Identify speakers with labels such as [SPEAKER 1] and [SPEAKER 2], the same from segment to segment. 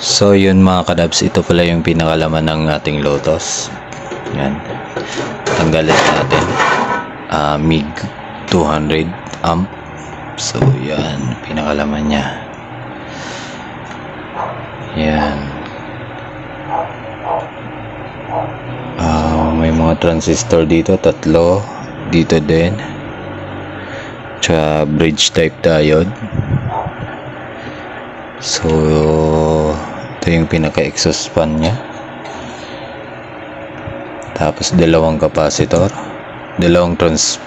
[SPEAKER 1] So yun mga kadabs, ito pala yung pinakalaman ng ating Lotus. Yan. Tanggalin natin. MIG 200 amp. So yan, pinakalaman niya. Yan. May mga transistor dito, 3. Dito din. Tsaka bridge type diode. So ito yung pinaka-exhaust fan nya. Tapos 2 capacitor, 2 transformer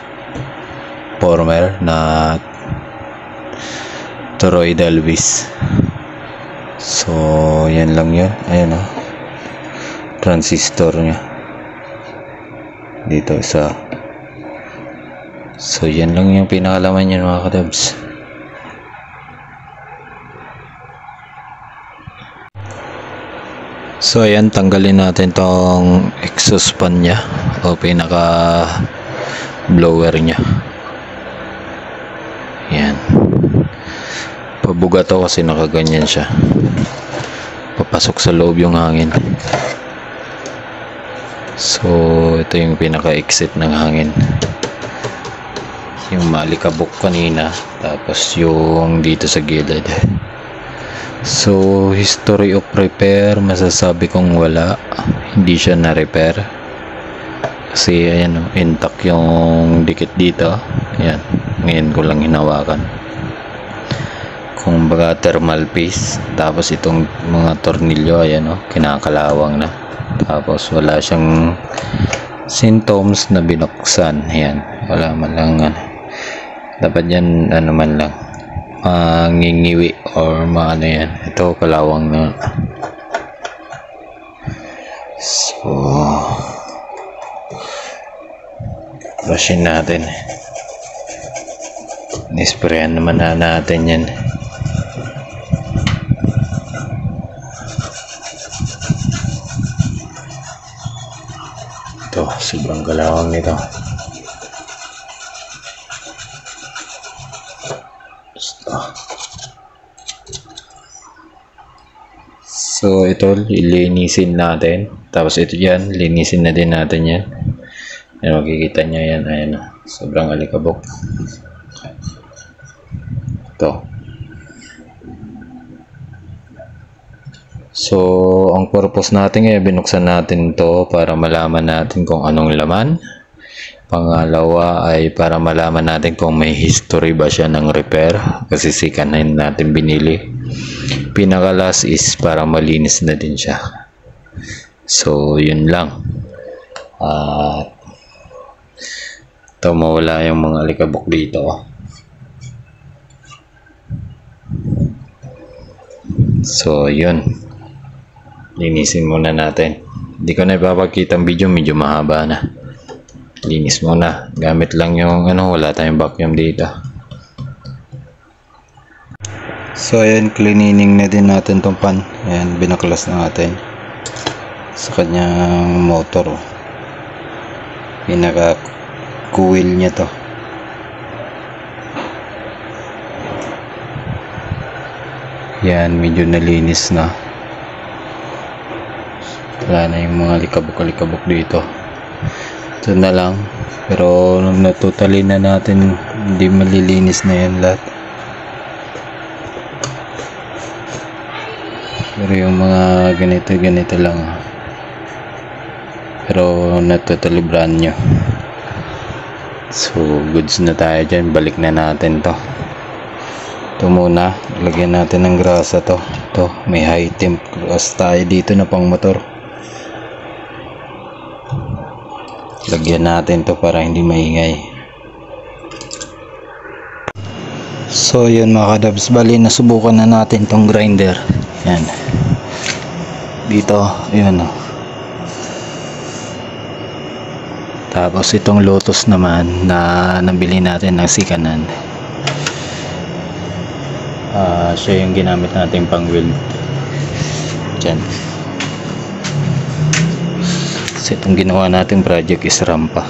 [SPEAKER 1] na toroidal vis. So yan lang yun. Ayan o, transistor nya dito isa. So yan lang yung pinakalaman yan mga kadabs. So ayan, tanggalin natin tong exhaust fan nya o pinaka blower nya. Yan, pabuga to kasi nakaganyan siya, papasok sa loob yung hangin. So ito yung pinaka exit ng hangin, yung malikabok kanina, tapos yung dito sa gilid. So history of repair, masasabi kong wala, hindi siya na repair kasi ayan, intact yung dikit dito. Ayan, ngayon ko lang hinawakan. Kung baga thermal paste, tapos itong mga tornilyo ayan o, kinakalawang na, tapos wala siyang symptoms na binuksan. Ayan, wala man lang dapat yan ano man lang mangingiwi or maano yan. Ito kalawang na. So brushin natin, nisprayan naman na natin yan. Ito sobrang kalawang nito. So ito linisin natin, tapos ito yan linisin na din natin yan. Ayan, makikita nyo yan, ayan, sobrang alikabok ito. So ang purpose natin ay binuksan natin to para malaman natin kung anong laman. Pangalawa ay para malaman natin kung may history ba siya ng repair, kasi sikanin natin binili. Pinaka-last is para malinis na din siya. So yun lang. Ito, mawala yung mga alikabok dito. So yun, linisin muna natin. Hindi ko na ipapakita ang video, medyo mahaba na. Linis muna, gamit lang yung wala tayong vacuum dito. So ayan, cleaning na din natin tong pan. Ayan, binaklas na natin sa kanyang motor. Pinaka coil nya to. Yan, medyo nalinis na. Wala na yung mga likabok-likabok dito. Ito na lang, pero natotally na natin, hindi malilinis na yan lahat. Pero yung mga ganito lang, pero natotally brand new. So goods na tayo dyan, balik na natin to. Ito muna, lagyan natin ng grasa to. Ito, may high temp gas tayo dito na pang motor. Lagyan natin to para hindi maingay. So yun mga kadabs, bali nasubukan na natin tong grinder. Yan dito, yun o. Tapos itong Lotus naman na nabili natin ng sikanan, siya yung ginamit natin pang weld dyan. So itong ginawa nating project is rampa.